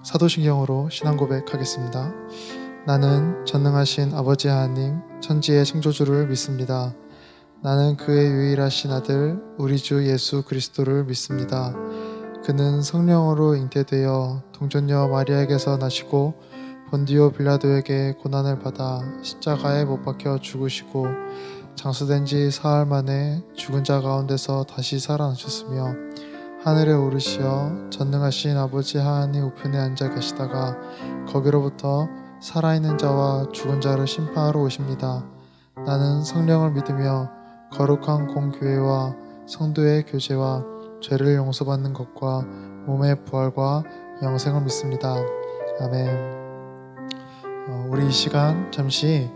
사도신경으로 신앙 고백하겠습니다. 나는 전능하신 아버지 하나님 천지의 창조주를 믿습니다. 나는 그의 유일하신 아들 우리 주 예수 그리스도를 믿습니다. 그는 성령으로 잉태되어 동정녀 마리아에게서 나시고 본디오 빌라도에게 고난을 받아 십자가에 못 박혀 죽으시고 장수된 지 사흘 만에 죽은 자 가운데서 다시 살아나셨으며 하늘에 오르시어 전능하신 아버지 하나님 우편에 앉아 계시다가 거기로부터 살아있는 자와 죽은 자를 심판하러 오십니다. 나는 성령을 믿으며 거룩한 공교회와 성도의 교제와 죄를 용서받는 것과 몸의 부활과 영생을 믿습니다. 아멘. 우리 이 시간 잠시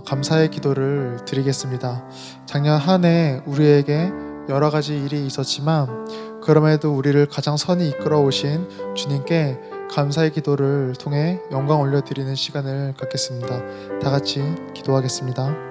감사의 기도를 드리겠습니다. 작년 한 해 우리에게 여러 가지 일이 있었지만 그럼에도 우리를 가장 선히 이끌어 오신 주님께 감사의 기도를 통해 영광 올려드리는 시간을 갖겠습니다. 다 같이 기도하겠습니다.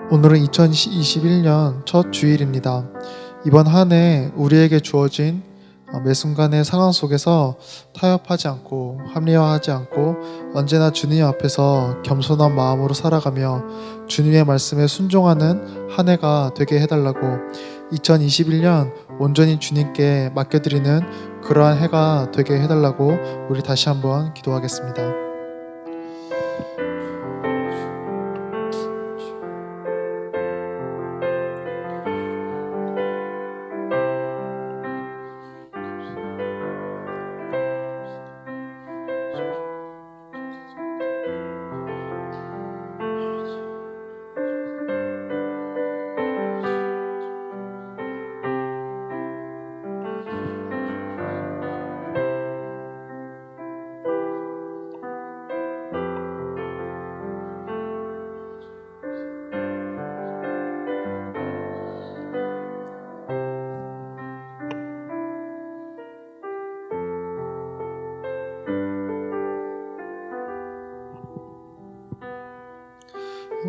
오늘은 2021년 첫 주일입니다. 이번 한 해 우리에게 주어진 매 순간의 상황 속에서 타협하지 않고 합리화하지 않고 언제나 주님 앞에서 겸손한 마음으로 살아가며 주님의 말씀에 순종하는 한 해가 되게 해달라고 2021년 온전히 주님께 맡겨드리는 그러한 해가 되게 해달라고 우리 다시 한번 기도하겠습니다.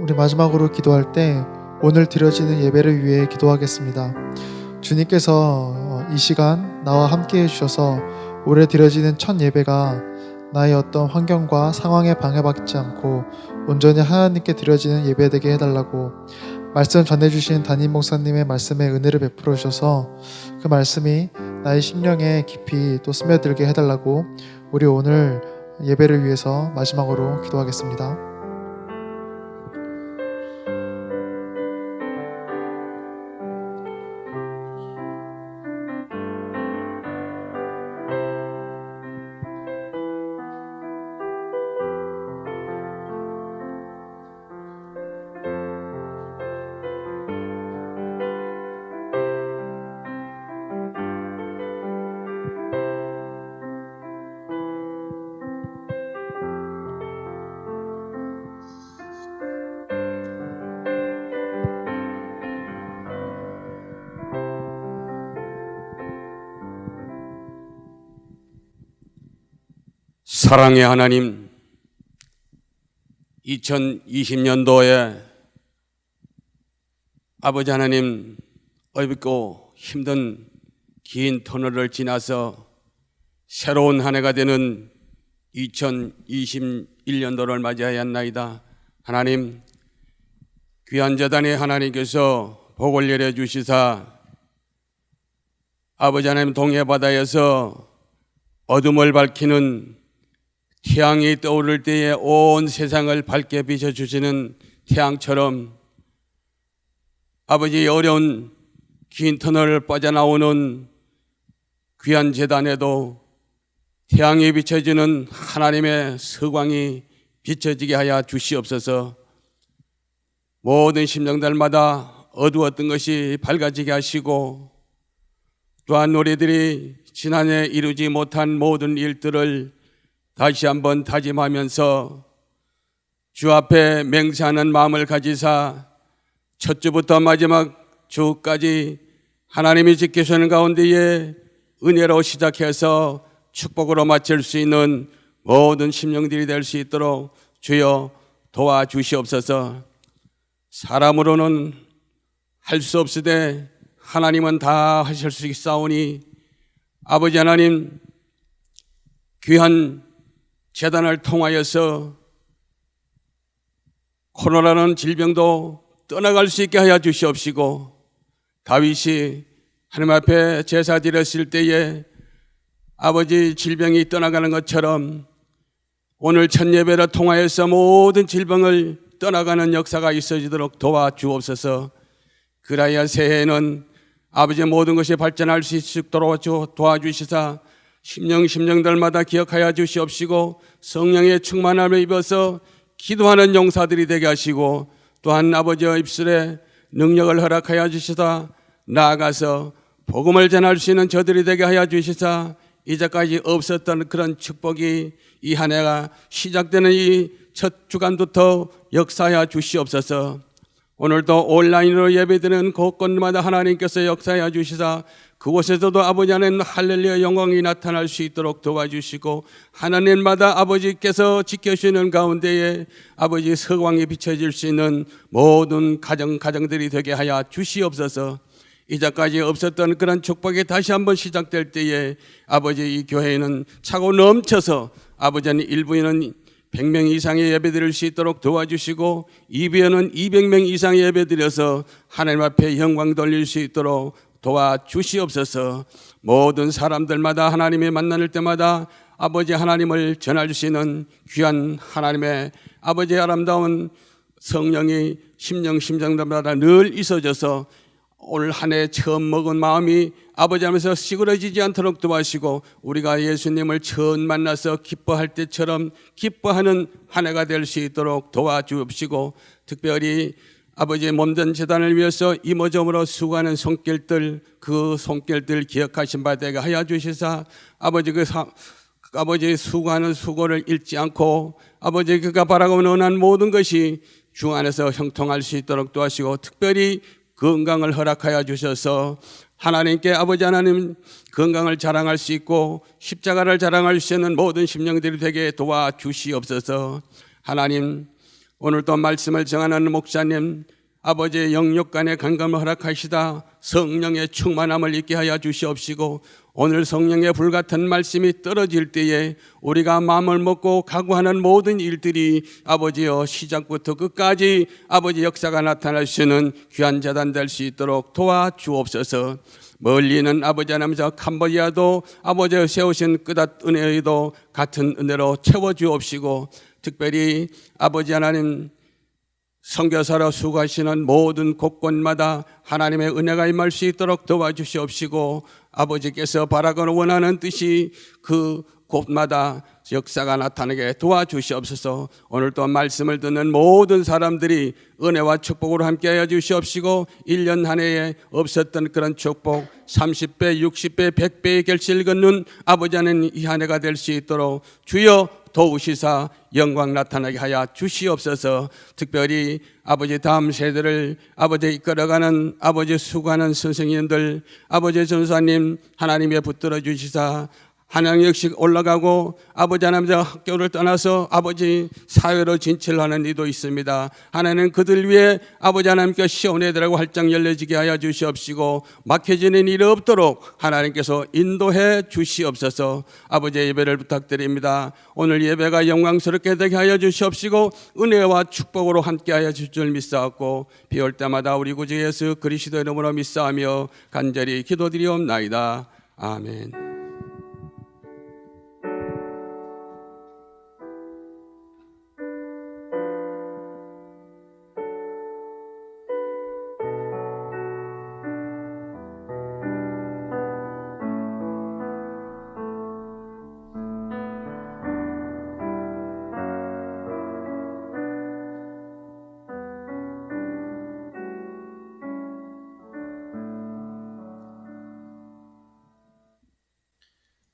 우리 마지막으로 기도할 때 오늘 드려지는 예배를 위해 기도하겠습니다. 주님께서 이 시간 나와 함께 해주셔서 올해 드려지는 첫 예배가 나의 어떤 환경과 상황에 방해받지 않고 온전히 하나님께 드려지는 예배 되게 해달라고 말씀 전해주신 담임 목사님의 말씀에 은혜를 베풀어 주셔서 그 말씀이 나의 심령에 깊이 또 스며들게 해달라고 우리 오늘 예배를 위해서 마지막으로 기도하겠습니다. 사랑의 하나님, 2020년도에 아버지 하나님 어렵고 힘든 긴 터널을 지나서 새로운 한 해가 되는 2021년도를 맞이하였나이다. 하나님, 귀한 재단에 하나님께서 복을 내려 주시사 아버지 하나님 동해바다에서 어둠을 밝히는 태양이 떠오를 때에 온 세상을 밝게 비춰주시는 태양처럼 아버지의 어려운 긴 터널을 빠져나오는 귀한 제단에도 태양이 비춰지는 하나님의 서광이 비춰지게 하여 주시옵소서. 모든 심령들마다 어두웠던 것이 밝아지게 하시고 또한 우리들이 지난해 이루지 못한 모든 일들을 다시 한번 다짐하면서 주 앞에 맹세하는 마음을 가지사 첫 주부터 마지막 주까지 하나님이 지켜주시는 가운데에 은혜로 시작해서 축복으로 마칠 수 있는 모든 심령들이 될 수 있도록 주여 도와주시옵소서. 사람으로는 할 수 없으되 하나님은 다 하실 수 있사오니 아버지 하나님 귀한 재단을 통하여서 코로나라는 질병도 떠나갈 수 있게 하여 주시옵시고 다윗이 하나님 앞에 제사 드렸을 때에 아버지 질병이 떠나가는 것처럼 오늘 첫 예배를 통하여서 모든 질병을 떠나가는 역사가 있어지도록 도와주옵소서. 그라야 새해에는 아버지의 모든 것이 발전할 수 있도록 도와주시사 심령들마다 기억하여 주시옵시고 성령의 충만함을 입어서 기도하는 용사들이 되게 하시고 또한 아버지의 입술에 능력을 허락하여 주시사 나아가서 복음을 전할 수 있는 저들이 되게 하여 주시사 이제까지 없었던 그런 축복이 이 한 해가 시작되는 이 첫 주간부터 역사하여 주시옵소서. 오늘도 온라인으로 예배드리는 곳곳마다 하나님께서 역사하여 주시사 그곳에서도 아버지 하나님 할렐루야 영광이 나타날 수 있도록 도와주시고 하나님마다 아버지께서 지켜주시는 가운데에 아버지 서광이 비춰질 수 있는 모든 가정들이 되게 하여 주시옵소서. 이제까지 없었던 그런 축복이 다시 한번 시작될 때에 아버지 이 교회에는 차고 넘쳐서 아버지는 일부에는 100명 이상의 예배 드릴 수 있도록 도와주시고 2부에는 200명 이상의 예배 드려서 하나님 앞에 영광 돌릴 수 있도록 도와주시옵소서. 모든 사람들마다 하나님이 만날 때마다 아버지 하나님을 전할 수 있는 귀한 하나님의 아버지의 아름다운 성령이 심정들마다 늘 있어져서 올 한 해 처음 먹은 마음이 아버지 하면서 시그러지지 않도록 도와주시고 우리가 예수님을 처음 만나서 기뻐할 때처럼 기뻐하는 한 해가 될 수 있도록 도와주옵시고 특별히 아버지의 몸된 재단을 위해서 이모저모로 수고하는 손길들 그 손길들 기억하신 바 되게 하여 주시사 아버지 아버지 수고하는 수고를 잃지 않고 아버지 그가 바라고 원하는 모든 것이 주 안에서 형통할 수 있도록 도와주시고 특별히 건강을 허락하여 주셔서 하나님께 아버지 하나님 건강을 자랑할 수 있고 십자가를 자랑할 수 있는 모든 심령들이 되게 도와주시옵소서. 하나님 오늘도 말씀을 정하는 목사님 아버지의 영육간의 건강을 허락하시다 성령의 충만함을 있게 하여 주시옵시고 오늘 성령의 불같은 말씀이 떨어질 때에 우리가 마음을 먹고 각오하는 모든 일들이 아버지여 시작부터 끝까지 아버지 역사가 나타날 수 있는 귀한 재단 될 수 있도록 도와주옵소서. 멀리는 아버지 하나님께서 캄보디아도 아버지의 세우신 끝없 은혜에도 같은 은혜로 채워주옵시고 특별히 아버지 하나님 선교사로 수고하시는 모든 곳곳마다 하나님의 은혜가 임할 수 있도록 도와주시옵시고 아버지께서 바라고 원하는 뜻이 그 곳마다 역사가 나타나게 도와주시옵소서. 오늘도 말씀을 듣는 모든 사람들이 은혜와 축복으로 함께하여 주시옵시고 1년 한 해에 없었던 그런 축복 30배, 60배, 100배의 결실을 걷는 아버지 하나님 이 한 해가 될 수 있도록 주여 도우시사 영광 나타나게 하여 주시옵소서. 특별히 아버지 다음 세대를 아버지 이끌어가는 아버지 수고하는 선생님들 아버지 전사님 하나님의 붙들어 주시사 하나님 역시 올라가고 아버지 하나님 학교를 떠나서 아버지 사회로 진출하는 이도 있습니다. 하나님 그들 위해 아버지 하나님께 시온의 들하고 활짝 열려지게 하여 주시옵시고 막혀지는 일이 없도록 하나님께서 인도해 주시옵소서. 아버지의 예배를 부탁드립니다. 오늘 예배가 영광스럽게 되게 하여 주시옵시고 은혜와 축복으로 함께하여 주실 줄 믿사옵고 비올 때마다 우리 구주 예수 그리스도의 이름으로 믿사하며 간절히 기도드리옵나이다. 아멘.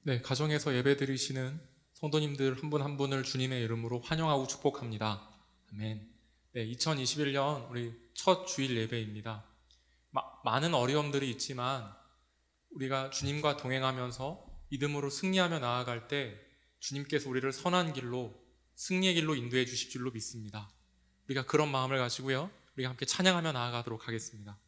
네, 가정에서 예배 드리시는 성도님들 한 분 한 분을 주님의 이름으로 환영하고 축복합니다. 아멘. 네, 2021년 우리 첫 주일 예배입니다. 많은 어려움들이 있지만 우리가 주님과 동행하면서 믿음으로 승리하며 나아갈 때 주님께서 우리를 선한 길로, 승리의 길로 인도해 주실 줄로 믿습니다. 우리가 그런 마음을 가지고요, 우리가 함께 찬양하며 나아가도록 하겠습니다.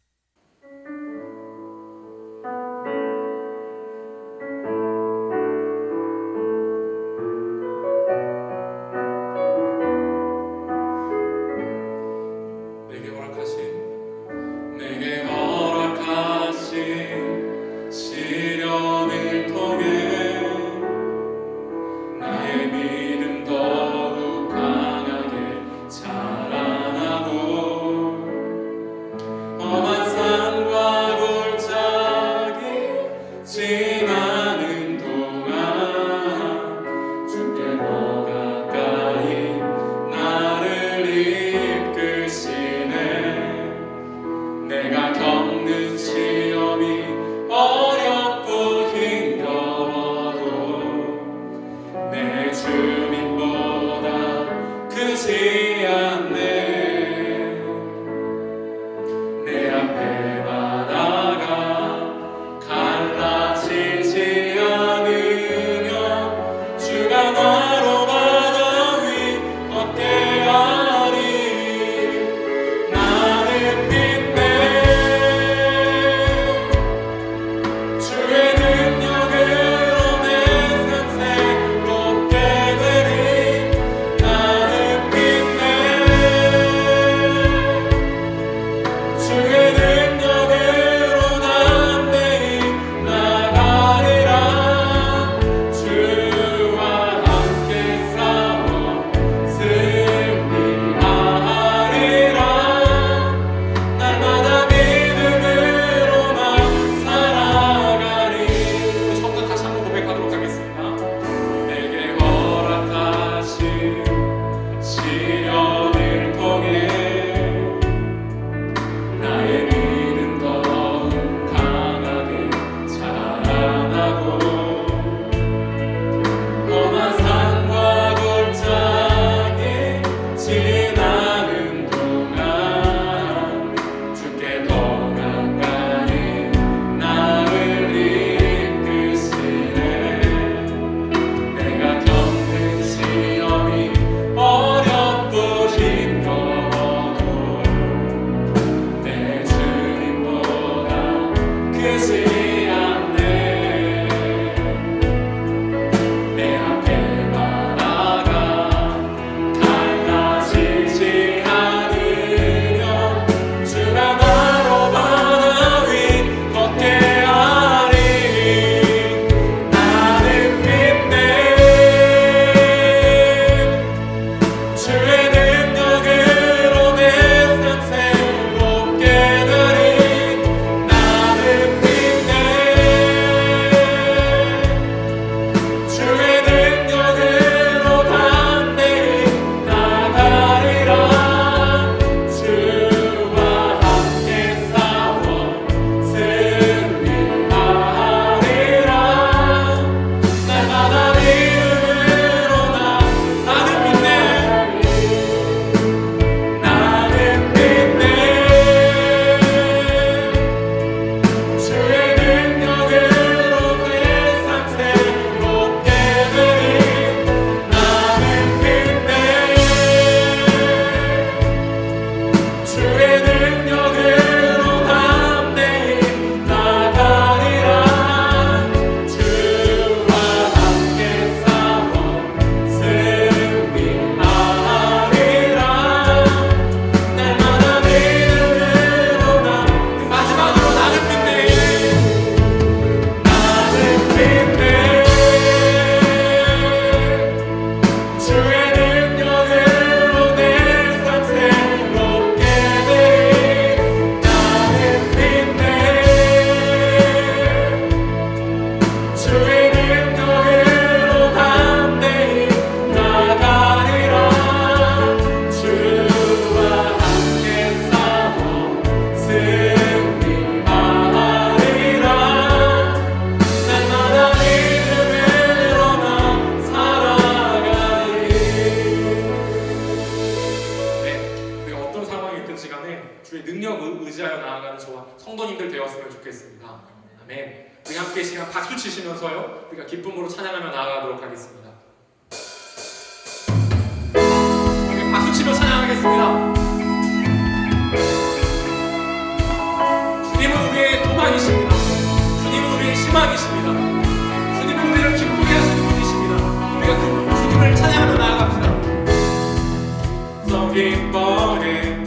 시련을 통해 나의 믿음 더욱 강하게 자라나고 험한 산과 골짜기 지나는 동안 주께 더 가까이 나를 이끄시네. 내가 겪는 시험이 어렵고 힘겨워도 내 주님보다 크지 않네. 내 앞에 바다가 갈라지지 않으면 주가 나로 바다 위 걷게 하리. 나는 믿네. 주의 능력으로 내 삶 새롭게 되리. 나는 믿네. 주의 능력으로 담대히 나가리라. 주와 함께 싸워 승리하리라. 날마다 믿음으로만 살아가리. 처음부터 다시 한번 고백하도록 하겠습니다. 내게 허락하신 시련을 통해 나의 믿음 더욱 강하게 자라나고 험한 산과 골짜기 지나는 동안 주께 더 가까이 나를 이끄시네. 내가 겪는 시험이 어렵고 힘겨워도 내 주님보다 크지 않네. 내 앞에 바다가 갈라지지 않으면 주가 나로 바다 위 걷게 하리. 나는 믿네. 주의 능력으로 내 삶 새롭게 되리. 나는 믿네. 성도님들 되었으면 좋겠습니다. 아멘. 우리 함께 시간 박수 치시면서요, 우리가 기쁨으로 찬양하며 나아가도록 하겠습니다. 우리 박수 치며 찬양하겠습니다. 주님은 우리의 소망이십니다. 주님은 우리의 희망이십니다. 주님은 우리를 기쁘게 하시는 분이십니다. 우리가 그 주님을 찬양하며 나아갑시다. 기뻐해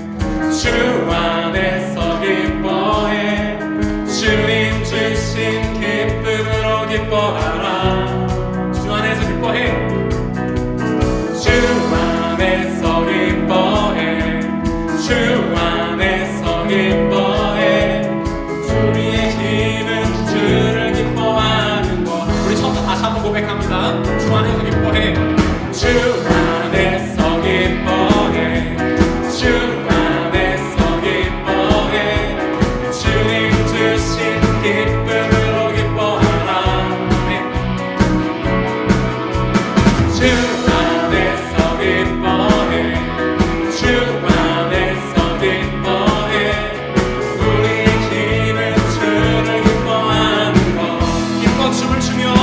주 안에서 기뻐해 주님 주신 기쁨으로 기뻐하라. 주 안에서 기뻐해 주 안에서 기뻐해 주 안에서 기뻐해 주의 힘은 주를 기뻐하는 것. 우리 처음부터 다시 한번 고백합니다. 주 안에서 기뻐해 주 안에서 기뻐해 주 안에서 기뻐해 주님 주신 기쁨으로 기뻐하라. 주 안에서 기뻐해 주 안에서 기뻐해 우리의 힘은 주를 기뻐하는 것. 기뻐 춤을 추며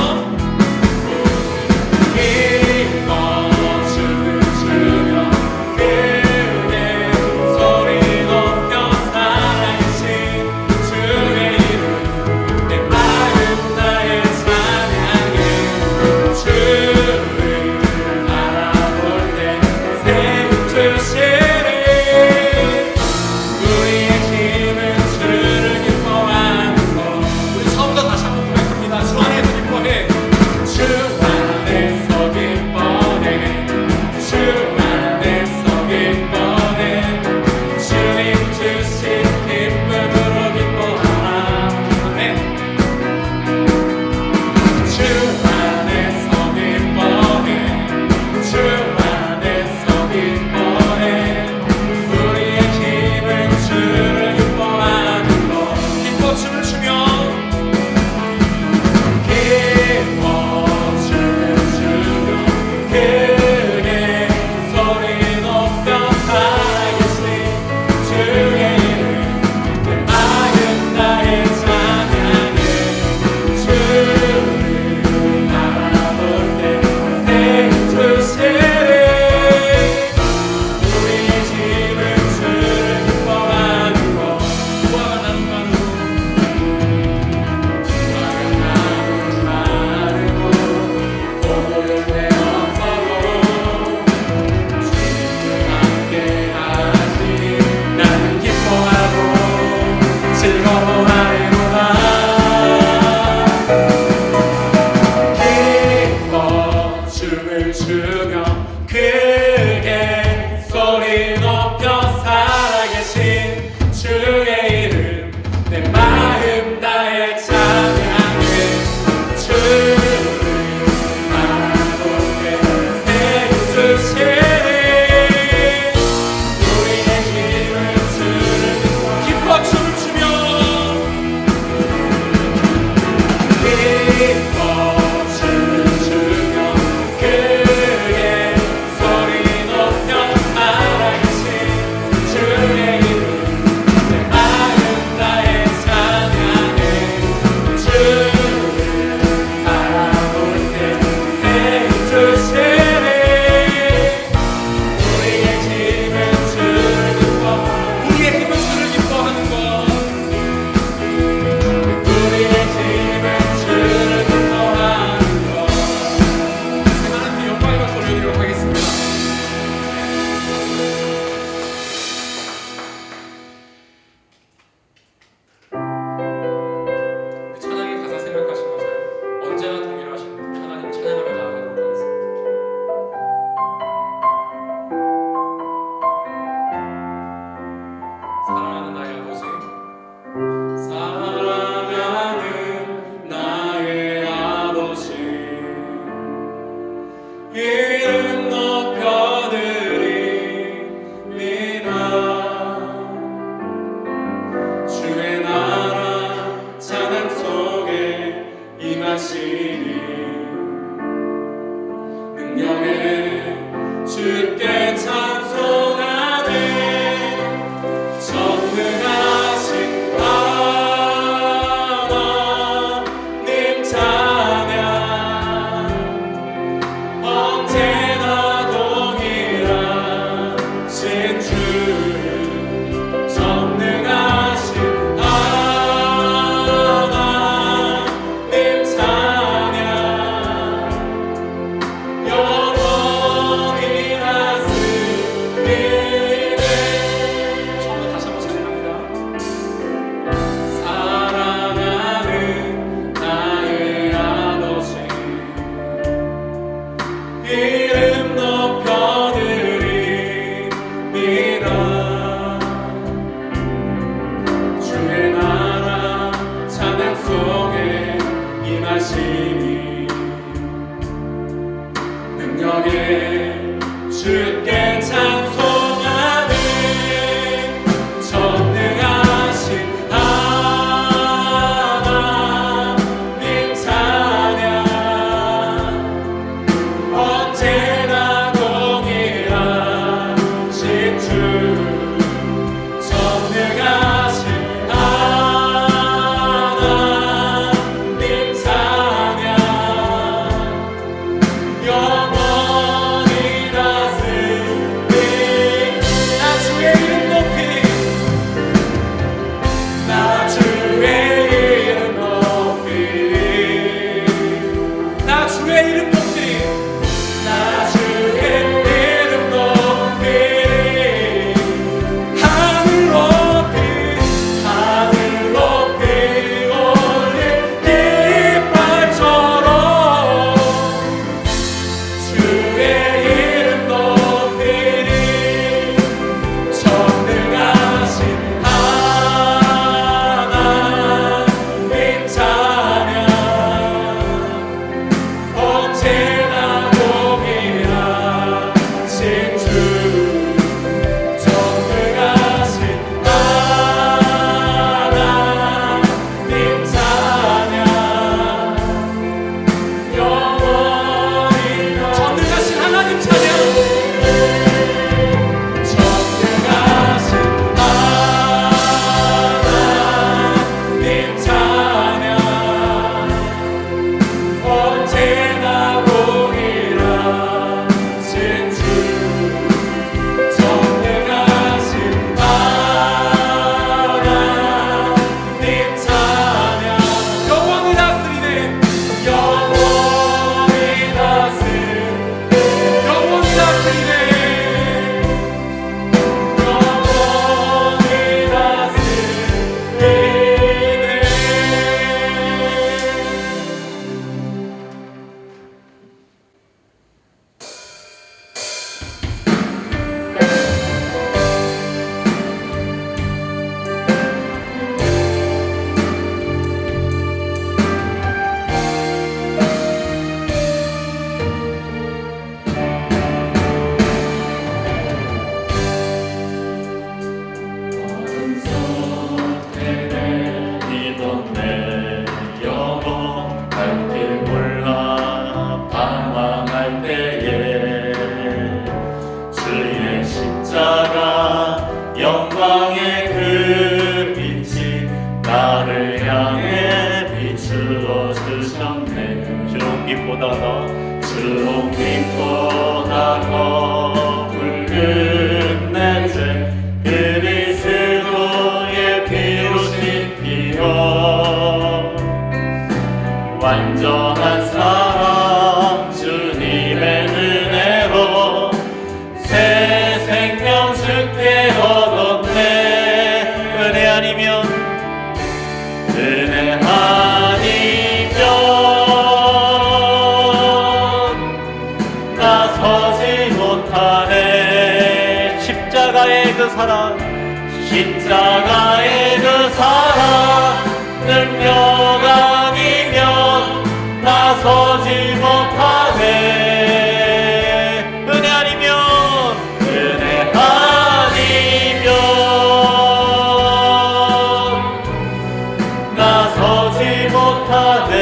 전능하시니 능력의 주께 찬송하네. 전능하신 하나님 찬양 언제나 동일하신 주. 전능하신 하나님 찬양 영원히 다스리. 나 주의 이름 높이 나 주의 이름 높이리. 나 주의 이름 높이 나 주의 이름 높이리. 하늘 높이 올릴 깃발처럼 주의 이름 높이리. 전능하신 하나님 찬양 언제나 동일하신 주. 전능하신 하나님 찬양 영원히 전능하신 하나님 찬양 전능하신 하나님 찬양 언제나 동일하신 주. 전능하신 하나님 찬양 영원히 다스리네. 영원히 다스리네. 영원히 다스리네. 영원히 다스리네. 내 영혼 갈 길 몰라 방황할 때에 주의 십자가 영광의 그 빛이 나를 향해 비추어 주셨네. 주홍빛보다 더 붉은 내 죄 그리스도의 피로 씻기어 완전한 사랑 주님의 은혜로 새 생명 주께 얻었네. 은혜 아니면 나서지 못하네. 십자가의 그 사랑 능력 아니면 나서지 못하네. 은혜 아니면 나서지 못하네.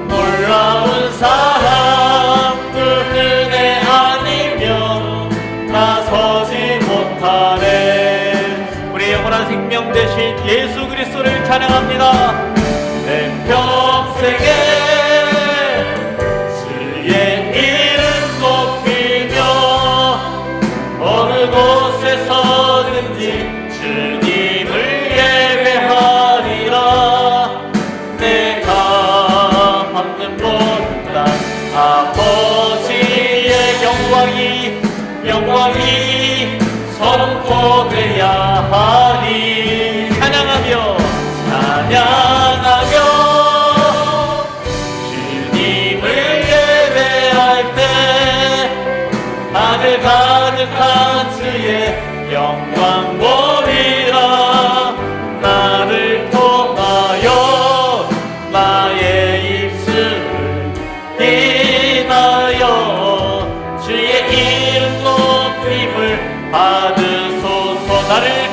놀라운 사랑 그 은혜 아니면 나서지 못하네. 우리 영원한 생명 되신 예수 그리스도를 찬양합니다. 내 평생에 주의 이름 높이며 어느 곳에서든지 주님을 예배하리라. 내가 받는 모든 아버지의 영광이 선포돼야 하리. 찬양하며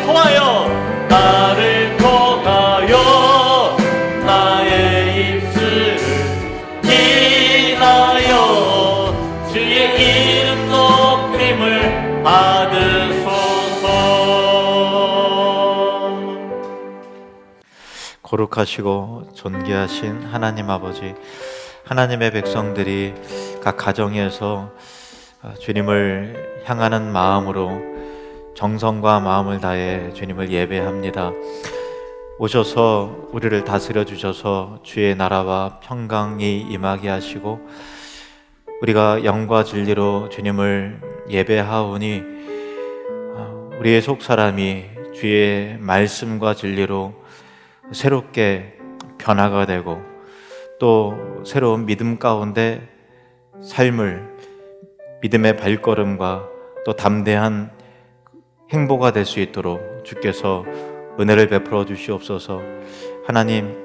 통하여 나를 통하여 나의 입술을 인하여 주의 이름 높임을 받으소서. 거룩하시고 존귀하신 하나님 아버지, 하나님의 백성들이 각 가정에서 주님을 향하는 마음으로 정성과 마음을 다해 주님을 예배합니다. 오셔서 우리를 다스려 주셔서 주의 나라와 평강이 임하게 하시고 우리가 영과 진리로 주님을 예배하오니 우리의 속사람이 주의 말씀과 진리로 새롭게 변화가 되고 또 새로운 믿음 가운데 삶을, 믿음의 발걸음과 또 담대한 행보가 될 수 있도록 주께서 은혜를 베풀어 주시옵소서. 하나님,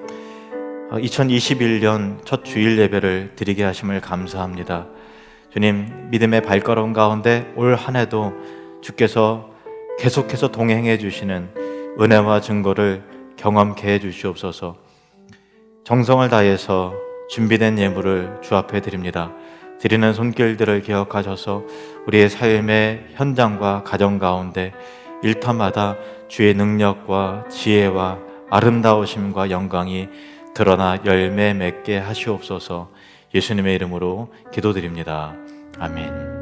2021년 첫 주일 예배를 드리게 하심을 감사합니다. 주님, 믿음의 발걸음 가운데 올 한 해도 주께서 계속해서 동행해 주시는 은혜와 증거를 경험케 해 주시옵소서. 정성을 다해서 준비된 예물을 주 앞에 드립니다. 드리는 손길들을 기억하셔서 우리의 삶의 현장과 가정 가운데 일터마다 주의 능력과 지혜와 아름다우심과 영광이 드러나 열매 맺게 하시옵소서. 예수님의 이름으로 기도드립니다. 아멘.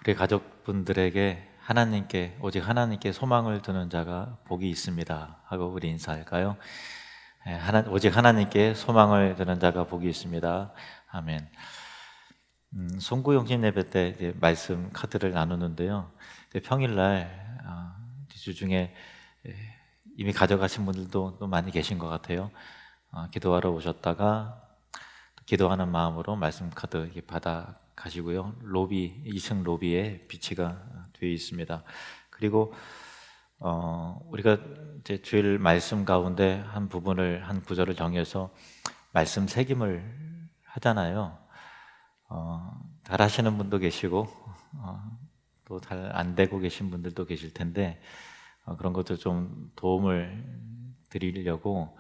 우리 가족분들에게 오직 하나님께 소망을 두는 자가 복이 있습니다 하고 우리 인사할까요? 오직 하나님께 소망을 두는 자가 복이 있습니다. 아멘. 송구용신 예배 때 이제 말씀 카드를 나누는데요. 평일날 주중에 이미 가져가신 분들도 또 많이 계신 것 같아요. 기도하러 오셨다가 기도하는 마음으로 말씀 카드 이렇게 받아 가시고요. 2층 로비에 비치가 되어 있습니다. 그리고 우리가 이제 주일 말씀 가운데 한 구절을 정해서 말씀 새김을 하잖아요. 잘 하시는 분도 계시고 또 잘 안 되고 계신 분들도 계실 텐데 그런 것도 좀 도움을 드리려고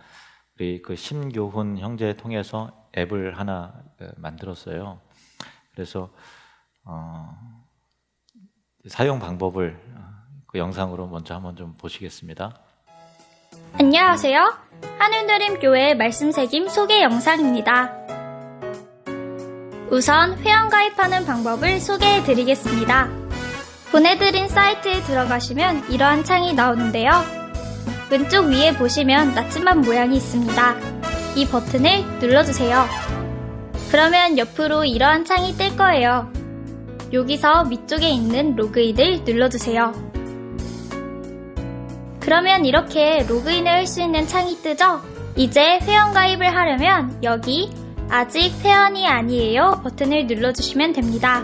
우리 그 심교훈 형제 통해서 앱을 하나 만들었어요. 그래서 사용 방법을 그 영상으로 먼저 한번 좀 보시겠습니다. 안녕하세요. 하늘드림교회 말씀새김 소개 영상입니다. 우선 회원가입하는 방법을 소개해드리겠습니다. 보내드린 사이트에 들어가시면 이러한 창이 나오는데요. 왼쪽 위에 보시면 나침반 모양이 있습니다. 이 버튼을 눌러주세요. 그러면 옆으로 이러한 창이 뜰 거예요. 여기서 위쪽에 있는 로그인을 눌러주세요. 그러면 이렇게 로그인을 할 수 있는 창이 뜨죠? 이제 회원가입을 하려면 여기 아직 회원이 아니에요 버튼을 눌러주시면 됩니다.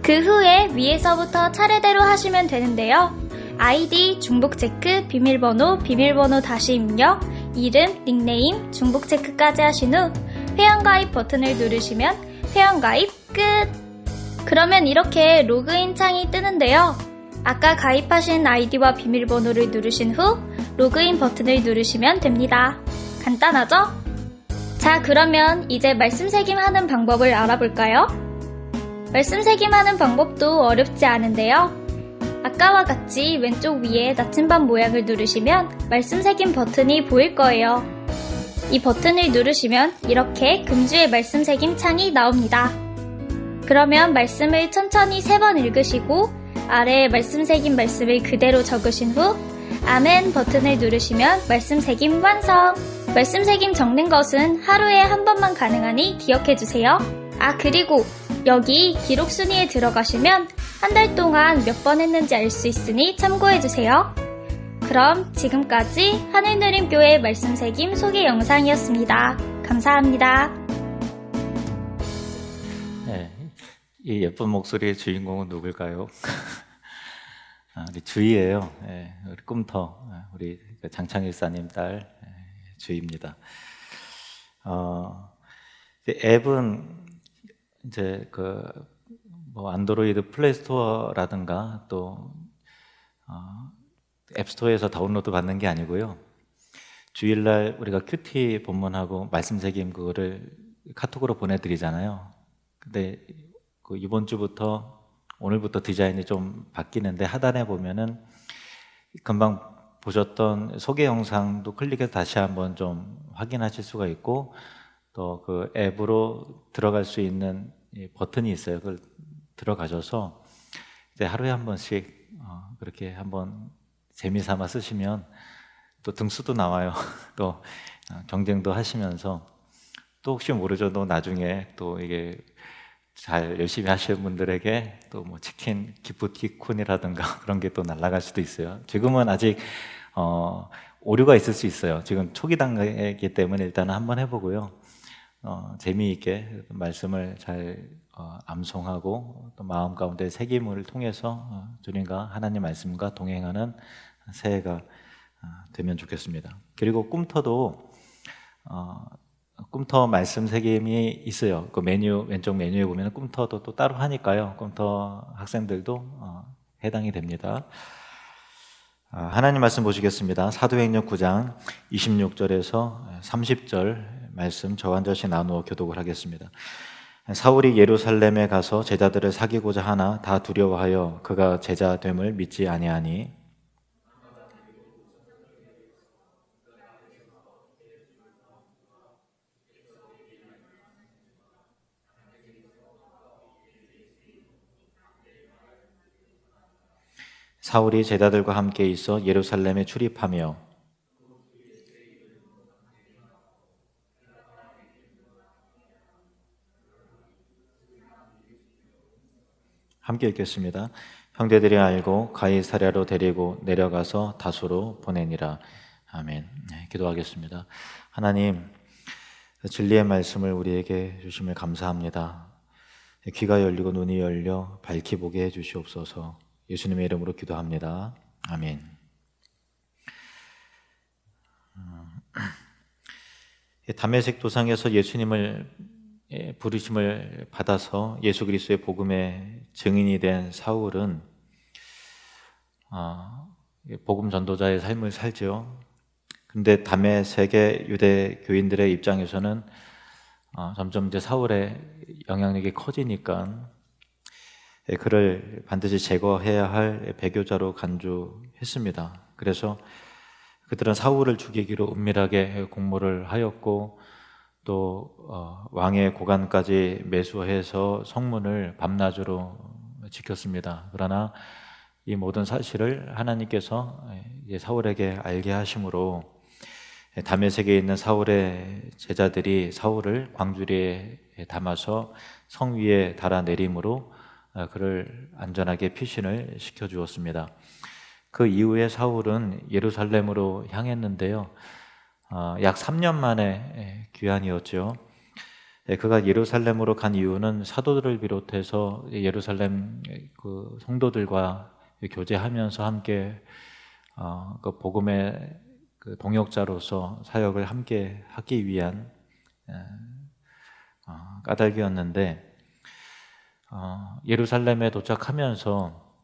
그 후에 위에서부터 차례대로 하시면 되는데요. 아이디, 중복체크, 비밀번호 다시 입력, 이름, 닉네임, 중복체크까지 하신 후 회원가입 버튼을 누르시면 회원가입 끝! 그러면 이렇게 로그인 창이 뜨는데요. 아까 가입하신 아이디와 비밀번호를 누르신 후 로그인 버튼을 누르시면 됩니다. 간단하죠? 자, 그러면 이제 말씀 새김하는 방법을 알아볼까요? 말씀 새김하는 방법도 어렵지 않은데요. 아까와 같이 왼쪽 위에 나침반 모양을 누르시면 말씀 새김 버튼이 보일 거예요. 이 버튼을 누르시면 이렇게 금주의 말씀 새김 창이 나옵니다. 그러면 말씀을 천천히 3번 읽으시고 아래에 말씀 새김 말씀을 그대로 적으신 후 아멘 버튼을 누르시면 말씀 새김 완성! 말씀 새김 적는 것은 하루에 한 번만 가능하니 기억해주세요. 그리고 여기 기록 순위에 들어가시면 한 달 동안 몇 번 했는지 알 수 있으니 참고해주세요. 그럼 지금까지 하늘누림교회 말씀 새김 소개 영상이었습니다. 감사합니다. 네, 이 예쁜 목소리의 주인공은 누굴까요? 우리 주희예요. 네, 우리 꿈터, 우리 장창일사님 딸 주희입니다. 앱은 이제 안드로이드 플레이스토어라든가 또 앱스토어에서 다운로드 받는 게 아니고요. 주일날 우리가 큐티 본문하고 말씀 새김 그거를 카톡으로 보내드리잖아요. 근데 이번 주부터 오늘부터 디자인이 좀 바뀌는데 하단에 보면은 금방 보셨던 소개 영상도 클릭해서 다시 한번 좀 확인하실 수가 있고 또 그 앱으로 들어갈 수 있는 버튼이 있어요. 그걸 들어가셔서 이제 하루에 한 번씩 그렇게 한번 재미삼아 쓰시면 또 등수도 나와요. 또 경쟁도 하시면서 또 혹시 모르죠. 또 나중에 또 이게 잘 열심히 하시는 분들에게 또 뭐 치킨 기프티콘이라든가 그런 게 또 날아갈 수도 있어요. 지금은 아직 오류가 있을 수 있어요. 지금 초기 단계이기 때문에 일단은 한번 해보고요. 재미있게 말씀을 잘 암송하고 또 마음 가운데 새김을 통해서 주님과 하나님 말씀과 동행하는 새해가 되면 좋겠습니다. 그리고 꿈터도 꿈터 말씀 새김이 있어요. 그 왼쪽 메뉴에 보면 꿈터도 또 따로 하니까요. 꿈터 학생들도 해당이 됩니다. 하나님 말씀 보시겠습니다. 사도행전 9장 26절에서 30절 말씀 저와 한 절씩 나누어 교독을 하겠습니다. 사울이 예루살렘에 가서 제자들을 사귀고자 하나 다 두려워하여 그가 제자됨을 믿지 아니하니 사울이 제자들과 함께 있어 예루살렘에 출입하며 함께 읽겠습니다. 형제들이 알고 가이사랴로 데리고 내려가서 다소로 보내니라. 아멘. 네, 기도하겠습니다. 하나님, 진리의 말씀을 우리에게 주심을 감사합니다. 귀가 열리고 눈이 열려 밝히 보게 해 주시옵소서. 예수님의 이름으로 기도합니다. 아멘. 다메섹 도상에서 예수님을 부르심을 받아서 예수 그리스도의 복음의 증인이 된 사울은 복음 전도자의 삶을 살죠. 근데 다메섹의 유대 교인들의 입장에서는 점점 이제 사울의 영향력이 커지니까 그를 반드시 제거해야 할 배교자로 간주했습니다. 그래서 그들은 사울을 죽이기로 은밀하게 공모를 하였고 또 왕의 고관까지 매수해서 성문을 밤낮으로 지켰습니다. 그러나 이 모든 사실을 하나님께서 사울에게 알게 하심으로 다메섹에 있는 사울의 제자들이 사울을 광주리에 담아서 성 위에 달아내림으로 그를 안전하게 피신을 시켜주었습니다. 그 이후에 사울은 예루살렘으로 향했는데요. 약 3년 만에 귀환이었죠. 그가 예루살렘으로 간 이유는 사도들을 비롯해서 예루살렘 그 성도들과 교제하면서 함께 그 복음의 그 동역자로서 사역을 함께 하기 위한 까닭이었는데 예루살렘에 도착하면서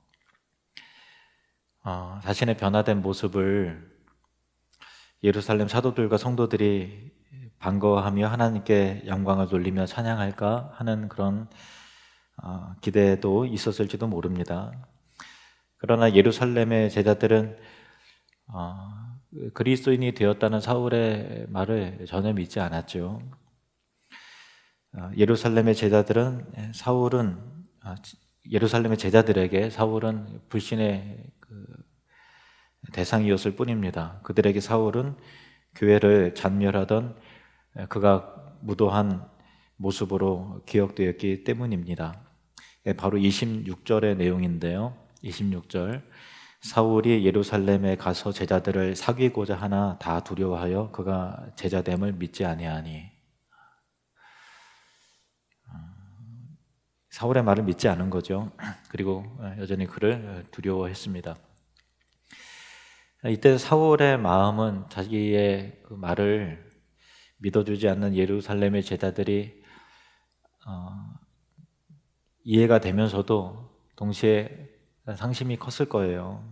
자신의 변화된 모습을 예루살렘 사도들과 성도들이 반가워하며 하나님께 영광을 돌리며 찬양할까 하는 그런 기대도 있었을지도 모릅니다. 그러나 예루살렘의 제자들은 그리스도인이 되었다는 사울의 말을 전혀 믿지 않았죠. 예루살렘의 제자들에게 사울은 불신의 대상이었을 뿐입니다. 그들에게 사울은 교회를 잔멸하던 그가 무도한 모습으로 기억되었기 때문입니다. 바로 26절의 내용인데요. 26절, 사울이 예루살렘에 가서 제자들을 사귀고자 하나 다 두려워하여 그가 제자됨을 믿지 아니하니. 사울의 말을 믿지 않은 거죠. 그리고 여전히 그를 두려워했습니다. 이때 사울의 마음은 자기의 그 말을 믿어주지 않는 예루살렘의 제자들이 이해가 되면서도 동시에 상심이 컸을 거예요.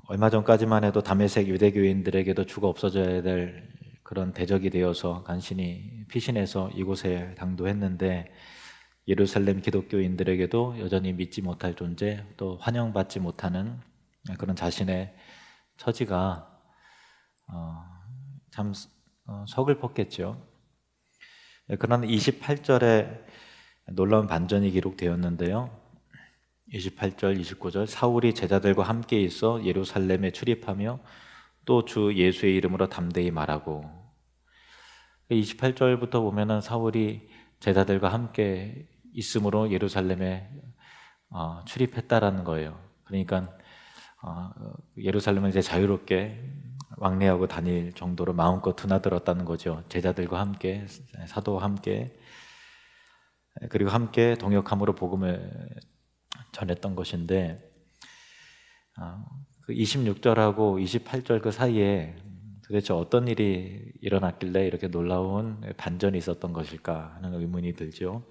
얼마 전까지만 해도 다메섹 유대교인들에게도 죽어 없어져야 될 그런 대적이 되어서 간신히 피신해서 이곳에 당도했는데 예루살렘 기독교인들에게도 여전히 믿지 못할 존재, 또 환영받지 못하는 그런 자신의 처지가 참 서글펐겠죠. 그런 28절에 놀라운 반전이 기록되었는데요. 28절, 29절, 사울이 제자들과 함께 있어 예루살렘에 출입하며 또 주 예수의 이름으로 담대히 말하고. 28절부터 보면은 사울이 제자들과 함께 있음으로 예루살렘에 출입했다라는 거예요. 그러니까 예루살렘을 이제 자유롭게 왕래하고 다닐 정도로 마음껏 드나들었다는 거죠. 제자들과 함께, 사도와 함께, 그리고 함께 동역함으로 복음을 전했던 것인데, 그 26절하고 28절 그 사이에 도대체 어떤 일이 일어났길래 이렇게 놀라운 반전이 있었던 것일까 하는 의문이 들죠.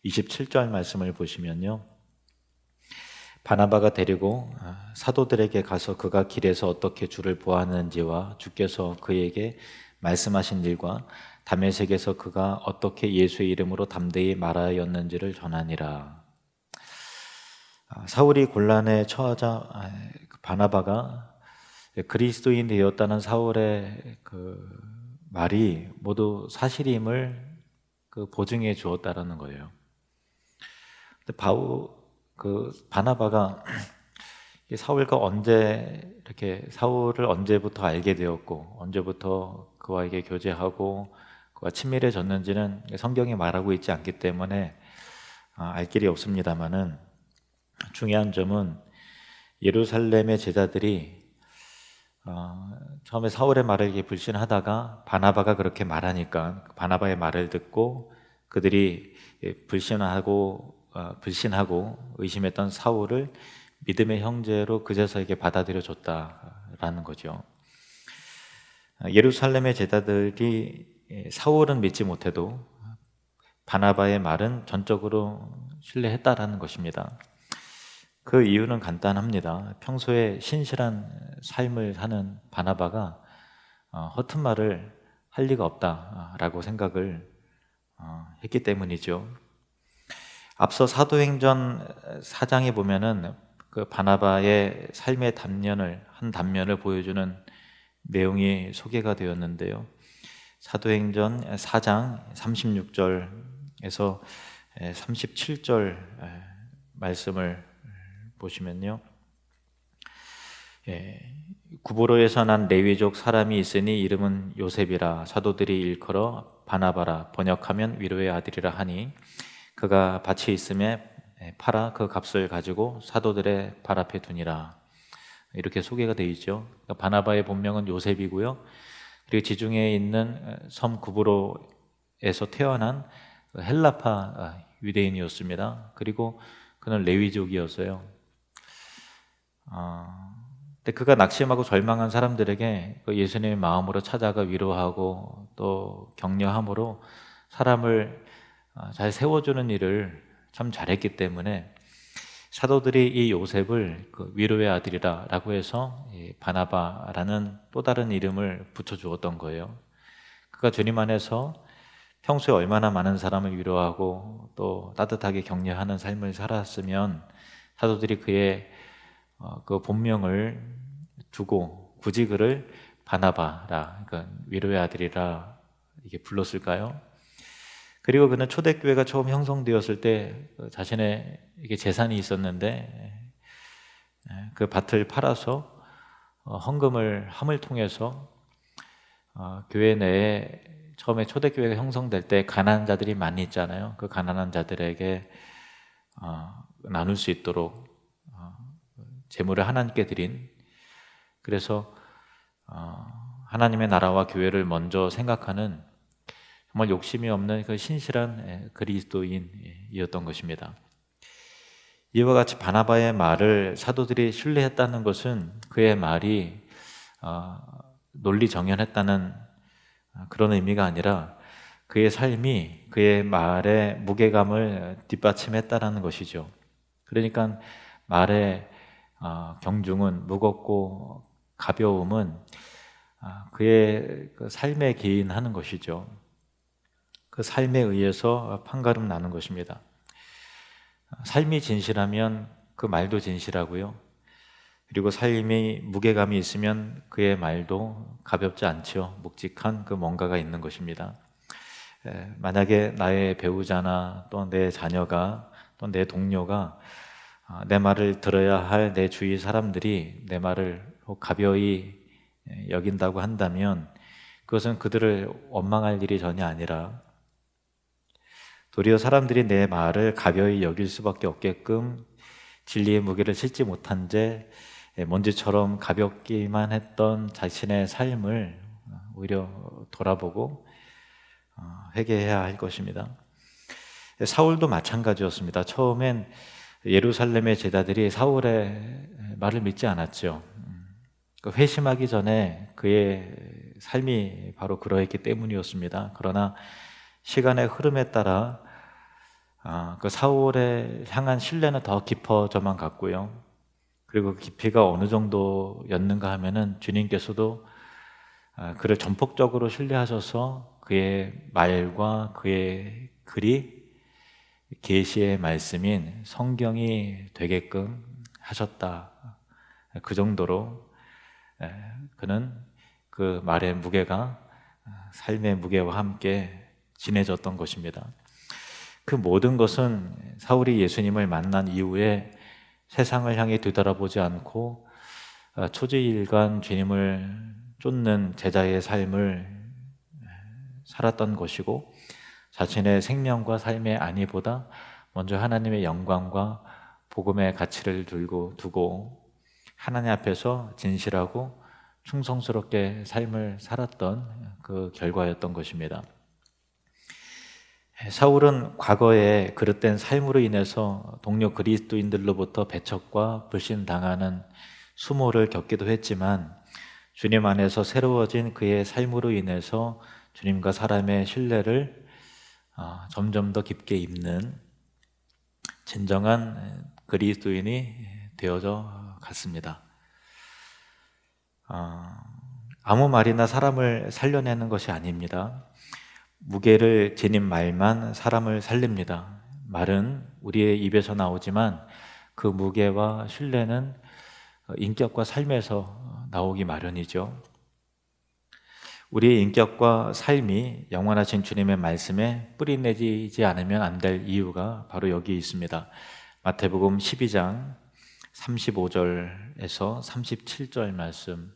27절 말씀을 보시면요, 바나바가 데리고 사도들에게 가서 그가 길에서 어떻게 주를 보았는지와 주께서 그에게 말씀하신 일과 다메섹에서 그가 어떻게 예수의 이름으로 담대히 말하였는지를 전하니라. 사울이 곤란에 처하자 바나바가 그리스도인 되었다는 사울의 그 말이 모두 사실임을 그 보증해 주었다라는 거예요. 근데 그 바나바가 이 사울과 언제 이렇게 사울을 언제부터 알게 되었고 언제부터 그와에게 교제하고 그와 친밀해졌는지는 성경이 말하고 있지 않기 때문에 알 길이 없습니다만은 중요한 점은 예루살렘의 제자들이 처음에 사울의 말을 이렇게 불신하다가 바나바가 그렇게 말하니까 바나바의 말을 듣고 그들이 불신하고 의심했던 사울을 믿음의 형제로 그제서 이게 받아들여 줬다라는 거죠. 예루살렘의 제자들이 사울은 믿지 못해도 바나바의 말은 전적으로 신뢰했다라는 것입니다. 그 이유는 간단합니다. 평소에 신실한 삶을 사는 바나바가 허튼 말을 할 리가 없다라고 생각을 했기 때문이죠. 앞서 사도행전 4장에 보면은 그 바나바의 삶의 한 단면을 보여주는 내용이 소개가 되었는데요. 사도행전 4장 36절에서 37절 말씀을 보시면요. 구브로에서 난 레위족 사람이 있으니 이름은 요셉이라 사도들이 일컬어 바나바라 번역하면 위로의 아들이라 하니 그가 밭이 있음에 팔아 그 값을 가지고 사도들의 발 앞에 두니라. 이렇게 소개가 되어 있죠. 바나바의 본명은 요셉이고요. 그리고 지중해에 있는 섬 구브로에서 태어난 헬라파 유대인이었습니다. 그리고 그는 레위족이었어요. 근데 그가 낙심하고 절망한 사람들에게 예수님의 마음으로 찾아가 위로하고 또 격려함으로 사람을 잘 세워주는 일을 참 잘했기 때문에 사도들이 이 요셉을 그 위로의 아들이라고 해서 바나바라는 또 다른 이름을 붙여주었던 거예요. 그가 주님 안에서 평소에 얼마나 많은 사람을 위로하고 또 따뜻하게 격려하는 삶을 살았으면 사도들이 그의 그 본명을 두고 굳이 그를 바나바라, 그러니까 위로의 아들이라 이게 불렀을까요? 그리고 그는 초대교회가 처음 형성되었을 때 자신의 이게 재산이 있었는데 그 밭을 팔아서 헌금을 함을 통해서 교회 내에 처음에 초대교회가 형성될 때 가난한 자들이 많이 있잖아요. 그 가난한 자들에게 나눌 수 있도록 재물을 하나님께 드린, 그래서 하나님의 나라와 교회를 먼저 생각하는 정말 욕심이 없는 그 신실한 그리스도인이었던 것입니다. 이와 같이 바나바의 말을 사도들이 신뢰했다는 것은 그의 말이 논리정연했다는 그런 의미가 아니라 그의 삶이 그의 말의 무게감을 뒷받침했다는 것이죠. 그러니까 말의 경중은, 무겁고 가벼움은 그의 그 삶에 기인하는 것이죠. 그 삶에 의해서 판가름 나는 것입니다. 삶이 진실하면 그 말도 진실하고요. 그리고 삶이 무게감이 있으면 그의 말도 가볍지 않죠. 묵직한 그 뭔가가 있는 것입니다. 만약에 나의 배우자나 또 내 자녀가 또 내 동료가 내 말을 들어야 할 내 주위 사람들이 내 말을 가벼이 여긴다고 한다면 그것은 그들을 원망할 일이 전혀 아니라 도리어 사람들이 내 말을 가벼이 여길 수밖에 없게끔 진리의 무게를 싣지 못한 채 먼지처럼 가볍기만 했던 자신의 삶을 오히려 돌아보고 회개해야 할 것입니다. 사울도 마찬가지였습니다. 처음엔 예루살렘의 제자들이 사울의 말을 믿지 않았죠. 회심하기 전에 그의 삶이 바로 그러했기 때문이었습니다. 그러나 시간의 흐름에 따라 그 사울에 향한 신뢰는 더 깊어져만 갔고요. 그리고 그 깊이가 어느 정도였는가 하면은 주님께서도 그를 전폭적으로 신뢰하셔서 그의 말과 그의 글이 계시의 말씀인 성경이 되게끔 하셨다. 그 정도로 그는 그 말의 무게가 삶의 무게와 함께 진해졌던 것입니다. 그 모든 것은 사울이 예수님을 만난 이후에 세상을 향해 뒤돌아보지 않고 초지일관 주님을 쫓는 제자의 삶을 살았던 것이고, 자신의 생명과 삶의 안위보다 먼저 하나님의 영광과 복음의 가치를 두고 하나님 앞에서 진실하고 충성스럽게 삶을 살았던 그 결과였던 것입니다. 사울은 과거에 그릇된 삶으로 인해서 동료 그리스도인들로부터 배척과 불신당하는 수모를 겪기도 했지만, 주님 안에서 새로워진 그의 삶으로 인해서 주님과 사람의 신뢰를 점점 더 깊게 입는 진정한 그리스도인이 되어져 갔습니다. 아무 말이나 사람을 살려내는 것이 아닙니다. 무게를 지닌 말만 사람을 살립니다. 말은 우리의 입에서 나오지만 그 무게와 신뢰는 인격과 삶에서 나오기 마련이죠. 우리의 인격과 삶이 영원하신 주님의 말씀에 뿌리내리지 않으면 안 될 이유가 바로 여기 있습니다. 마태복음 12장 35절에서 37절 말씀,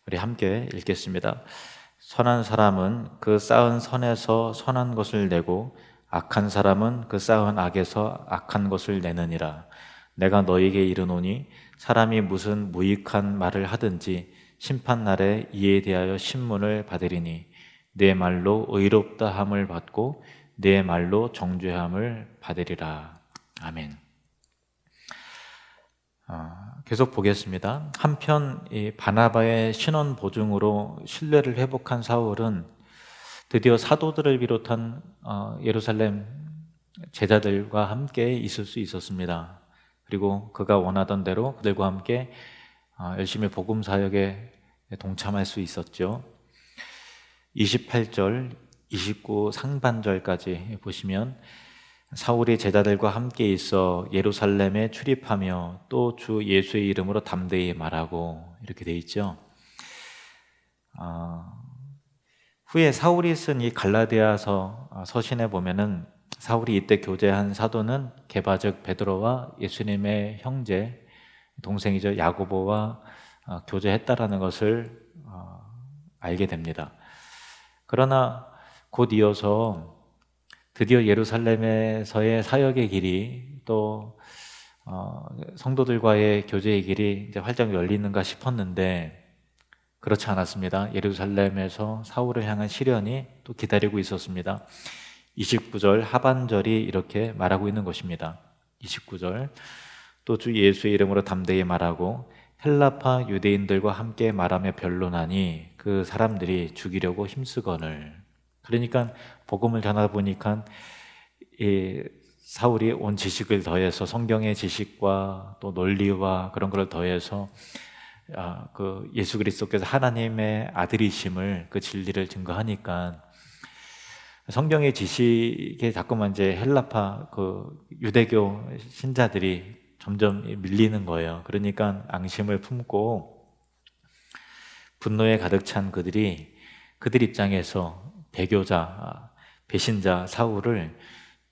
우리 함께 읽겠습니다. 선한 사람은 그 쌓은 선에서 선한 것을 내고 악한 사람은 그 쌓은 악에서 악한 것을 내느니라. 내가 너에게 이르노니 사람이 무슨 무익한 말을 하든지 심판날에 이에 대하여 신문을 받으리니 내 말로 의롭다 함을 받고 내 말로 정죄함을 받으리라. 아멘. 계속 보겠습니다. 한편 이 바나바의 신원 보증으로 신뢰를 회복한 사울은 드디어 사도들을 비롯한 예루살렘 제자들과 함께 있을 수 있었습니다. 그리고 그가 원하던 대로 그들과 함께 열심히 복음 사역에 동참할 수 있었죠. 28절, 29 상반절까지 보시면 사울이 제자들과 함께 있어 예루살렘에 출입하며 또 주 예수의 이름으로 담대히 말하고, 이렇게 돼 있죠. 후에 사울이 쓴 이 갈라디아서 서신에 보면은 사울이 이때 교제한 사도는 게바 즉 베드로와 예수님의 형제 동생이죠 야고보와 교제했다라는 것을 알게 됩니다. 그러나 곧 이어서 드디어 예루살렘에서의 사역의 길이 또 성도들과의 교제의 길이 이제 활짝 열리는가 싶었는데 그렇지 않았습니다. 예루살렘에서 사울을 향한 시련이 또 기다리고 있었습니다. 29절 하반절이 이렇게 말하고 있는 것입니다. 29절 또 주 예수의 이름으로 담대히 말하고 헬라파 유대인들과 함께 말하며 변론하니 그 사람들이 죽이려고 힘쓰거늘. 그러니까 복음을 전하다 보니까 이 사울이 온 지식을 더해서 성경의 지식과 또 논리와 그런 걸 더해서 그 예수 그리스도께서 하나님의 아들이심을 그 진리를 증거하니까 성경의 지식에 자꾸만 이제 헬라파 그 유대교 신자들이 점점 밀리는 거예요. 그러니까 앙심을 품고 분노에 가득 찬 그들이 그들 입장에서 배교자, 배신자 사울을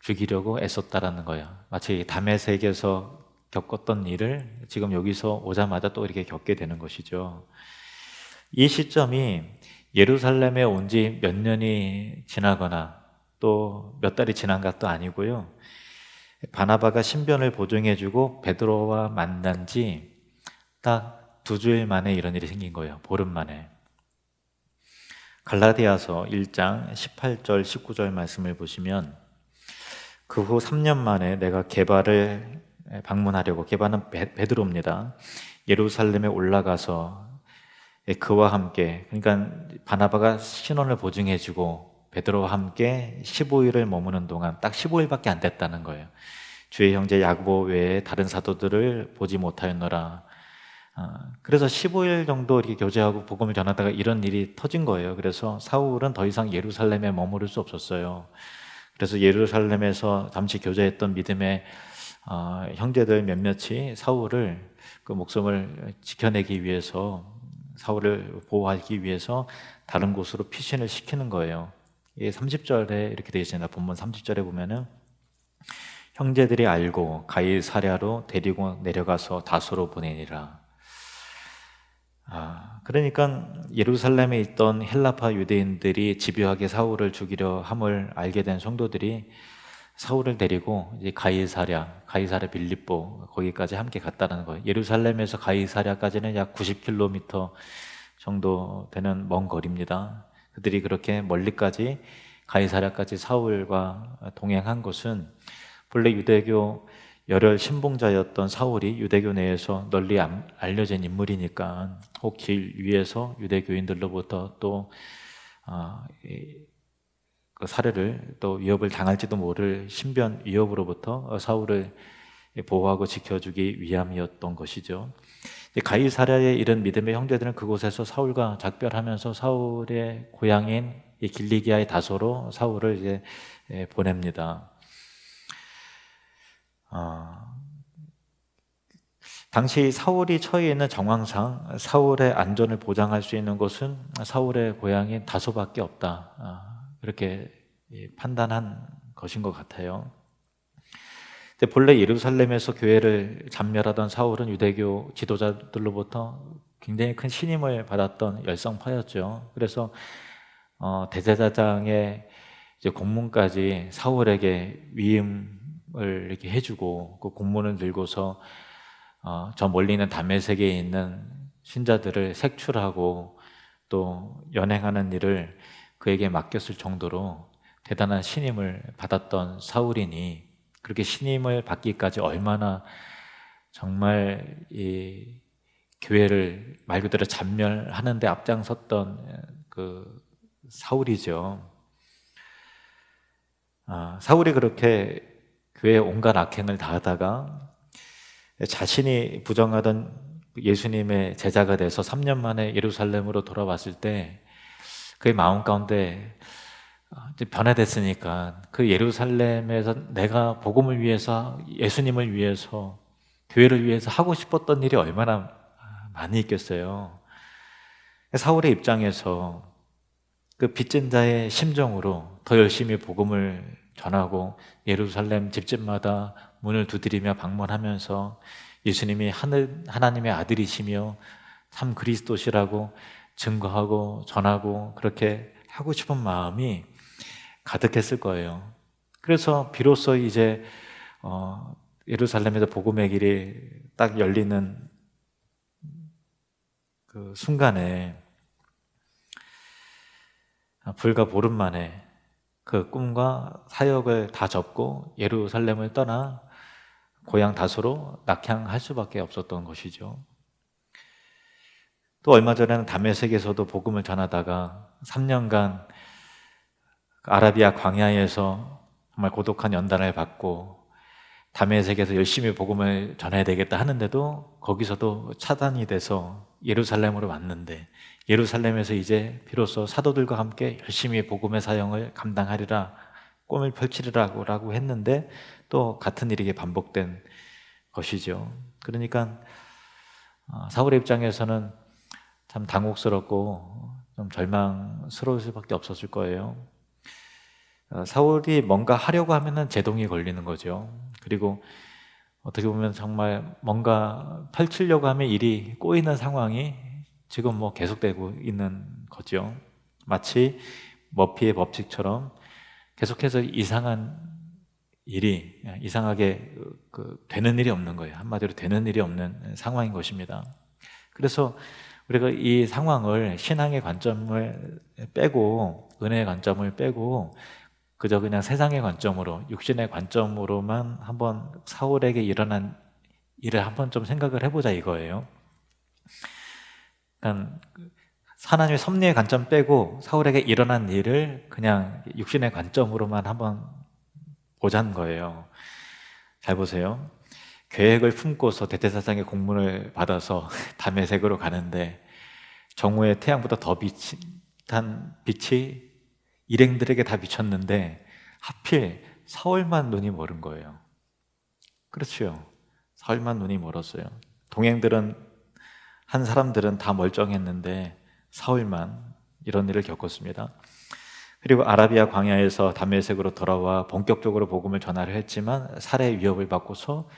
죽이려고 애썼다라는 거예요. 마치 다메섹에서 겪었던 일을 지금 여기서 오자마자 또 이렇게 겪게 되는 것이죠. 이 시점이 예루살렘에 온 지 몇 년이 지나거나 또 몇 달이 지난 것도 아니고요. 바나바가 신변을 보증해주고 베드로와 만난 지 딱 2주일 만에 이런 일이 생긴 거예요. 보름 만에. 갈라디아서 1장 18절 19절 말씀을 보시면 그 후 3년 만에 내가 게바를 방문하려고, 게바는 베드로입니다. 예루살렘에 올라가서 그와 함께, 그러니까 바나바가 신원을 보증해주고 베드로와 함께 15일을 머무는 동안 딱 15일밖에 안 됐다는 거예요. 주의 형제 야고보 외에 다른 사도들을 보지 못하였노라. 그래서 15일 정도 이렇게 교제하고 복음을 전하다가 이런 일이 터진 거예요. 그래서 사울은 더 이상 예루살렘에 머무를 수 없었어요. 그래서 예루살렘에서 잠시 교제했던 믿음의 형제들 몇몇이 사울을 그 목숨을 지켜내기 위해서, 사울을 보호하기 위해서 다른 곳으로 피신을 시키는 거예요. 이 30절에 이렇게 되어 있습니다. 본문 30절에 보면은 형제들이 알고 가이사랴로 데리고 내려가서 다소로 보내니라. 그러니까 예루살렘에 있던 헬라파 유대인들이 집요하게 사울을 죽이려 함을 알게 된 성도들이 사울을 데리고 이제 가이사랴 빌립보 거기까지 함께 갔다는 거예요. 예루살렘에서 가이사랴까지는 약 90km 정도 되는 먼 거리입니다. 그들이 그렇게 멀리까지 가이사랴까지 사울과 동행한 것은 본래 유대교 열혈 신봉자였던 사울이 유대교 내에서 널리 알려진 인물이니까 혹 길 위에서 유대교인들로부터 또 그 사례를 또 위협을 당할지도 모를 신변 위협으로부터 사울을 보호하고 지켜주기 위함이었던 것이죠. 가이사랴에 이른 믿음의 형제들은 그곳에서 사울과 작별하면서 사울의 고향인 길리기아의 다소로 사울을 이제 보냅니다. 당시 사울이 처해 있는 정황상 사울의 안전을 보장할 수 있는 곳은 사울의 고향인 다소밖에 없다. 이렇게 판단한 것인 것 같아요. 근데 본래 예루살렘에서 교회를 잠멸하던 사울은 유대교 지도자들로부터 굉장히 큰 신임을 받았던 열성파였죠. 그래서 대제사장의 이제 공문까지 사울에게 위임을 이렇게 해주고 그 공문을 들고서 저 멀리 있는 다메섹에 있는 신자들을 색출하고 또 연행하는 일을 그에게 맡겼을 정도로 대단한 신임을 받았던 사울이니 그렇게 신임을 받기까지 얼마나 정말 이 교회를 말 그대로 잔멸하는 데 앞장섰던 그 사울이죠. 사울이 그렇게 교회에 온갖 악행을 다하다가 자신이 부정하던 예수님의 제자가 돼서 3년 만에 예루살렘으로 돌아왔을 때 그의 마음 가운데 이제 변화됐으니까 그 예루살렘에서 내가 복음을 위해서 예수님을 위해서 교회를 위해서 하고 싶었던 일이 얼마나 많이 있겠어요. 사울의 입장에서 그 빚진 자의 심정으로 더 열심히 복음을 전하고 예루살렘 집집마다 문을 두드리며 방문하면서 예수님이 하나님의 아들이시며 참 그리스도시라고 증거하고 전하고 그렇게 하고 싶은 마음이 가득했을 거예요. 그래서 비로소 이제 예루살렘에서 복음의 길이 딱 열리는 그 순간에 불과 보름 만에 그 꿈과 사역을 다 접고 예루살렘을 떠나 고향 다소로 낙향할 수밖에 없었던 것이죠. 또 얼마 전에는 다메섹에서도 복음을 전하다가 3년간 아라비아 광야에서 정말 고독한 연단을 받고 다메섹에서 열심히 복음을 전해야 되겠다 하는데도 거기서도 차단이 돼서 예루살렘으로 왔는데 예루살렘에서 이제 비로소 사도들과 함께 열심히 복음의 사역을 감당하리라 꿈을 펼치리라고 했는데 또 같은 일이 반복된 것이죠. 그러니까 사울의 입장에서는 참 당혹스럽고 좀 절망스러울 수밖에 없었을 거예요. 사울이 뭔가 하려고 하면은 제동이 걸리는 거죠. 그리고 어떻게 보면 정말 뭔가 펼치려고 하면 일이 꼬이는 상황이 지금 뭐 계속되고 있는 거죠. 마치 머피의 법칙처럼 계속해서 이상하게 되는 일이 없는 거예요. 한마디로 되는 일이 없는 상황인 것입니다. 그래서 우리가 이 상황을 신앙의 관점을 빼고 은혜의 관점을 빼고 그저 그냥 세상의 관점으로 육신의 관점으로만 한번 사울에게 일어난 일을 한번 좀 생각을 해보자 이거예요. 그러니까 하나님의 섭리의 관점 빼고 사울에게 일어난 일을 그냥 육신의 관점으로만 한번 보자는 거예요. 잘 보세요. 계획을 품고서 대제사장의 공문을 받아서 다메섹으로 가는데 정오의 태양보다 더 비친 빛이 일행들에게 다 비쳤는데 하필 사울만 눈이 멀은 거예요. 그렇죠. 사울만 눈이 멀었어요. 동행들은 한 사람들은 다 멀쩡했는데 사울만 이런 일을 겪었습니다. 그리고 아라비아 광야에서 다메섹으로 돌아와 본격적으로 복음을 전하려 했지만 살해 위협을 받고서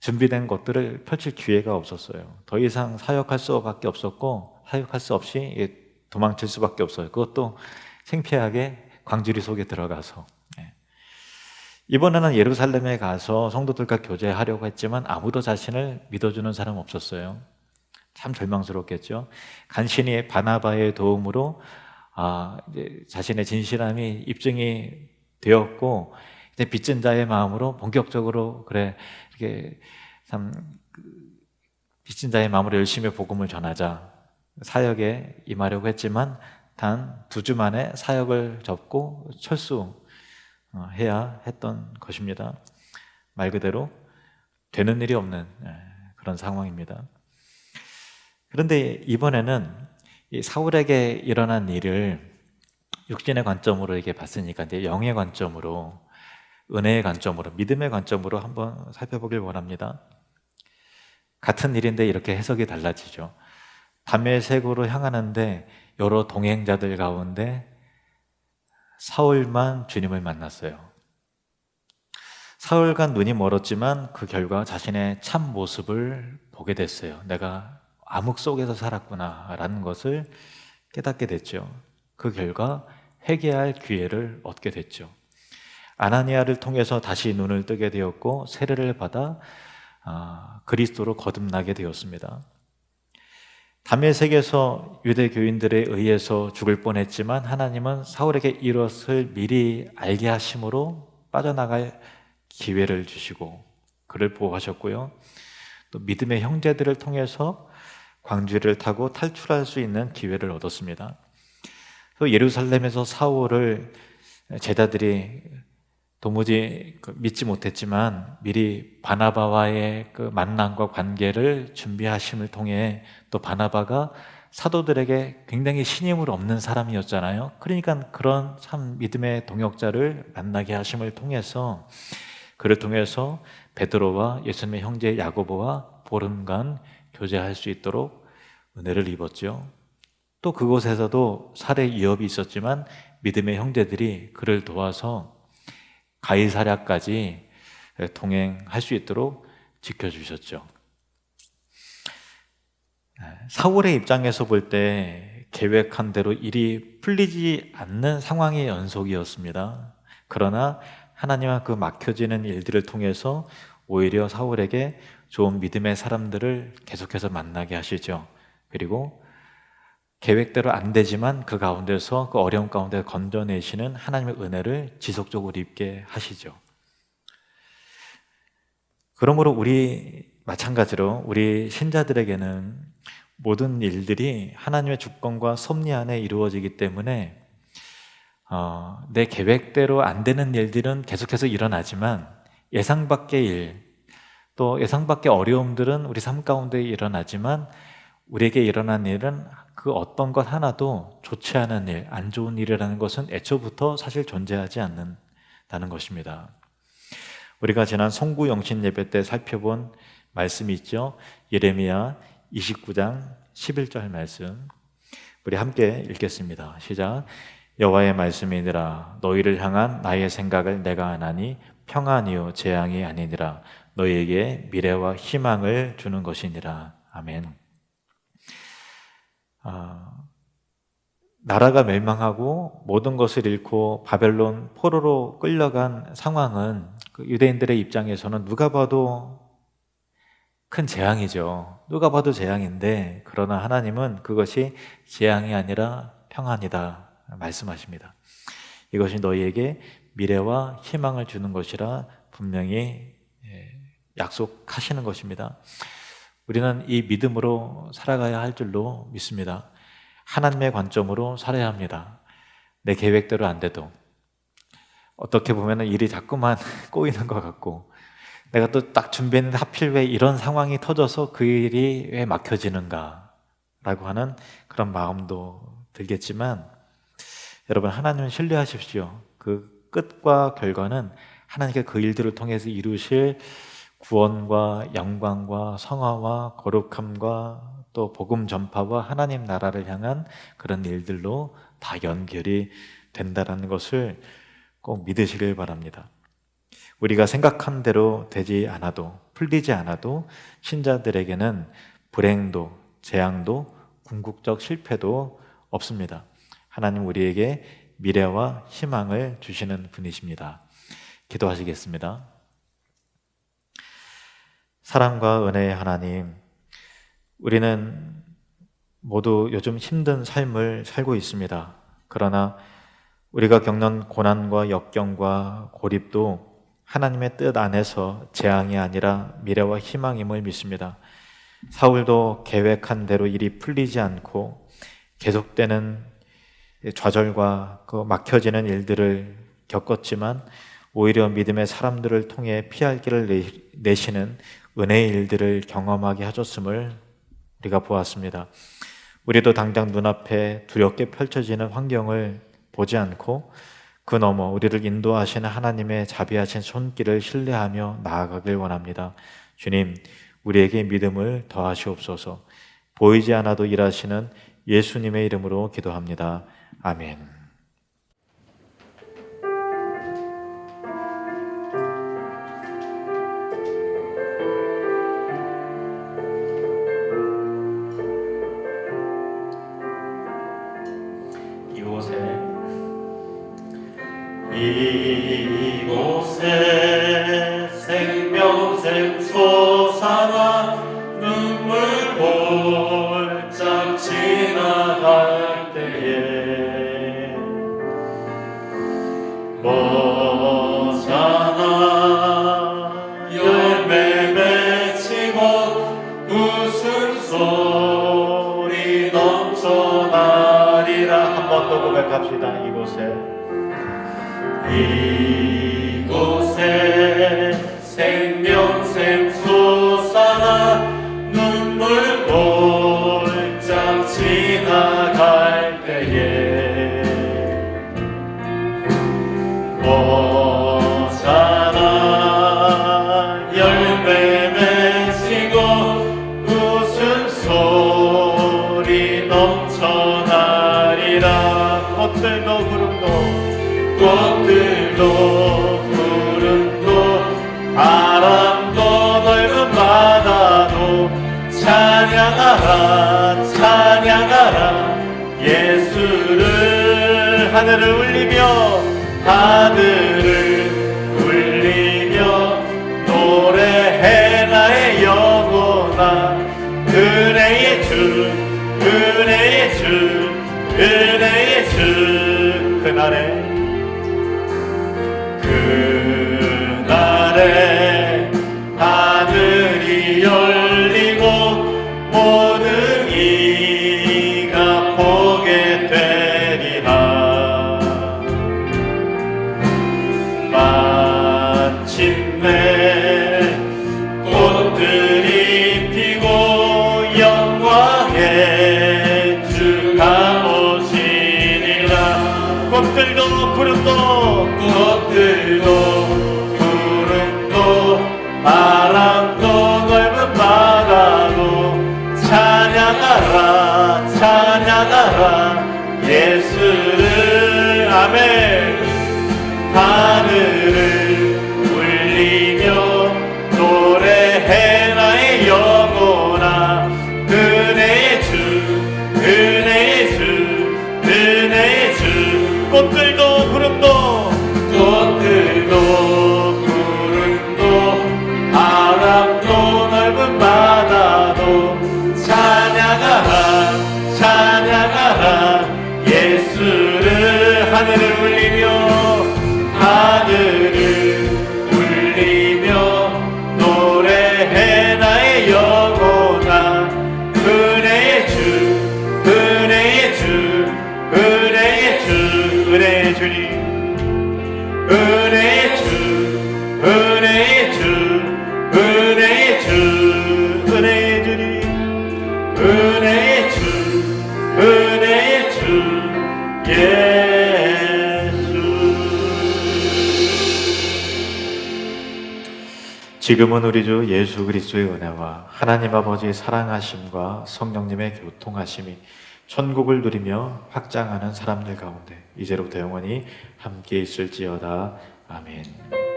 준비된 것들을 펼칠 기회가 없었어요. 더 이상 사역할 수밖에 없었고, 사역할 수 없이 도망칠 수밖에 없어요. 그것도 창피하게 광주리 속에 들어가서. 이번에는 예루살렘에 가서 성도들과 교제하려고 했지만 아무도 자신을 믿어주는 사람 없었어요. 참 절망스럽겠죠. 간신히 바나바의 도움으로 이제 자신의 진실함이 입증이 되었고, 이제 빚진 자의 마음으로 본격적으로 이렇게 빚진 자의 마음으로 열심히 복음을 전하자 사역에 임하려고 했지만 단 2주 만에 사역을 접고 철수해야 했던 것입니다. 말 그대로 되는 일이 없는 그런 상황입니다. 그런데 이번에는 이 사울에게 일어난 일을 육신의 관점으로 이렇게 봤으니까 이제 영의 관점으로, 은혜의 관점으로, 믿음의 관점으로 한번 살펴보길 원합니다. 같은 일인데 이렇게 해석이 달라지죠. 다메섹으로 향하는데 여러 동행자들 가운데 사울만 주님을 만났어요. 사울과 눈이 멀었지만 그 결과 자신의 참 모습을 보게 됐어요. 내가 암흑 속에서 살았구나 라는 것을 깨닫게 됐죠. 그 결과 회개할 기회를 얻게 됐죠. 아나니아를 통해서 다시 눈을 뜨게 되었고 세례를 받아 그리스도로 거듭나게 되었습니다. 다메섹에서 유대 교인들에 의해서 죽을 뻔했지만 하나님은 사울에게 이것을 미리 알게 하심으로 빠져나갈 기회를 주시고 그를 보호하셨고요. 또 믿음의 형제들을 통해서 광주리를 타고 탈출할 수 있는 기회를 얻었습니다. 또 예루살렘에서 사울을 제자들이 도무지 믿지 못했지만 미리 바나바와의 그 만남과 관계를 준비하심을 통해 또 바나바가 사도들에게 굉장히 신임을 얻는 사람이었잖아요. 그러니까 그런 참 믿음의 동역자를 만나게 하심을 통해서 그를 통해서 베드로와 예수님의 형제 야고보와 보름간 교제할 수 있도록 은혜를 입었죠. 또 그곳에서도 살해 위협이 있었지만 믿음의 형제들이 그를 도와서 가이사랴까지 동행할 수 있도록 지켜주셨죠. 사울의 입장에서 볼 때 계획한 대로 일이 풀리지 않는 상황의 연속이었습니다. 그러나 하나님은 그 막혀지는 일들을 통해서 오히려 사울에게 좋은 믿음의 사람들을 계속해서 만나게 하시죠. 그리고 계획대로 안 되지만 그 가운데서 그 어려운 가운데 건져내시는 하나님의 은혜를 지속적으로 입게 하시죠. 그러므로 마찬가지로 우리 신자들에게는 모든 일들이 하나님의 주권과 섭리 안에 이루어지기 때문에 내 계획대로 안 되는 일들은 계속해서 일어나지만 예상 밖의 일, 또 예상 밖의 어려움들은 우리 삶 가운데 일어나지만 우리에게 일어난 일은 그 어떤 것 하나도 좋지 않은 일, 안 좋은 일이라는 것은 애초부터 사실 존재하지 않는다는 것입니다. 우리가 지난 송구영신 예배 때 살펴본 말씀이 있죠. 예레미야 29장 11절 말씀, 우리 함께 읽겠습니다. 시작. 여호와의 말씀이니라. 너희를 향한 나의 생각을 내가 아나니 평안이요 재앙이 아니니라. 너희에게 미래와 희망을 주는 것이니라. 아멘. 나라가 멸망하고 모든 것을 잃고 바벨론 포로로 끌려간 상황은 그 유대인들의 입장에서는 누가 봐도 큰 재앙이죠. 누가 봐도 재앙인데, 그러나 하나님은 그것이 재앙이 아니라 평안이다 말씀하십니다. 이것이 너희에게 미래와 희망을 주는 것이라 분명히 약속하시는 것입니다. 우리는 이 믿음으로 살아가야 할 줄로 믿습니다. 하나님의 관점으로 살아야 합니다. 내 계획대로 안 돼도 어떻게 보면 일이 자꾸만 꼬이는 것 같고, 내가 또 딱 준비했는데 하필 왜 이런 상황이 터져서 그 일이 왜 막혀지는가 라고 하는 그런 마음도 들겠지만, 여러분, 하나님은 신뢰하십시오. 그 끝과 결과는 하나님께 그 일들을 통해서 이루실 구원과 영광과 성화와 거룩함과 또 복음 전파와 하나님 나라를 향한 그런 일들로 다 연결이 된다는 것을 꼭 믿으시길 바랍니다. 우리가 생각한 대로 되지 않아도, 풀리지 않아도 신자들에게는 불행도, 재앙도, 궁극적 실패도 없습니다. 하나님 우리에게 미래와 희망을 주시는 분이십니다. 기도하시겠습니다. 사랑과 은혜의 하나님, 우리는 모두 요즘 힘든 삶을 살고 있습니다. 그러나 우리가 겪는 고난과 역경과 고립도 하나님의 뜻 안에서 재앙이 아니라 미래와 희망임을 믿습니다. 사울도 계획한 대로 일이 풀리지 않고 계속되는 좌절과 그 막혀지는 일들을 겪었지만 오히려 믿음의 사람들을 통해 피할 길을 내시는 은혜의 일들을 경험하게 하셨음을 우리가 보았습니다. 우리도 당장 눈앞에 두렵게 펼쳐지는 환경을 보지 않고 그 너머 우리를 인도하시는 하나님의 자비하신 손길을 신뢰하며 나아가길 원합니다. 주님, 우리에게 믿음을 더하시옵소서. 보이지 않아도 일하시는 예수님의 이름으로 기도합니다. 아멘. 이곳에 생명샘 솟아나 눈물 볼짝 지나갈 때에 머잖아 열매 맺히고 웃음소리 넘쳐나리라. 한 번 더 고백합시다. 이곳에 생명샘 솟아나 눈물 볼짝 지나갈 때에 머잖아 열매 맺히고 웃음소리 넘쳐나리라. 꽃들도 구름도 바람도 넓은 바다도 찬양하라 찬양하라 예수를. 하늘을 울리며 노래해 나의 영혼아. 은혜의 주 그날에 하늘이 열리고 모든 이가 보게 되리라. 마침내 꽃들이 피고 영광의 주가 오시리라. 꽃들도 구름도 바람도 넓은 바다도 찬양하라 예수를. 아멘. 하늘을 울리며 노래해 나의 영혼아. 은혜의 주 꽃들도 구름도 바람도 넓은 바다도 찬양하라 예수를. 하늘을 울리며 노래해 나의 영혼아. 은혜의 주 예수. 지금은 우리 주 예수 그리스도의 은혜와 하나님 아버지의 사랑하심과 성령님의 교통하심이 천국을 누리며 확장하는 사람들 가운데 이제로부터 영원히 함께 있을지어다. 아멘.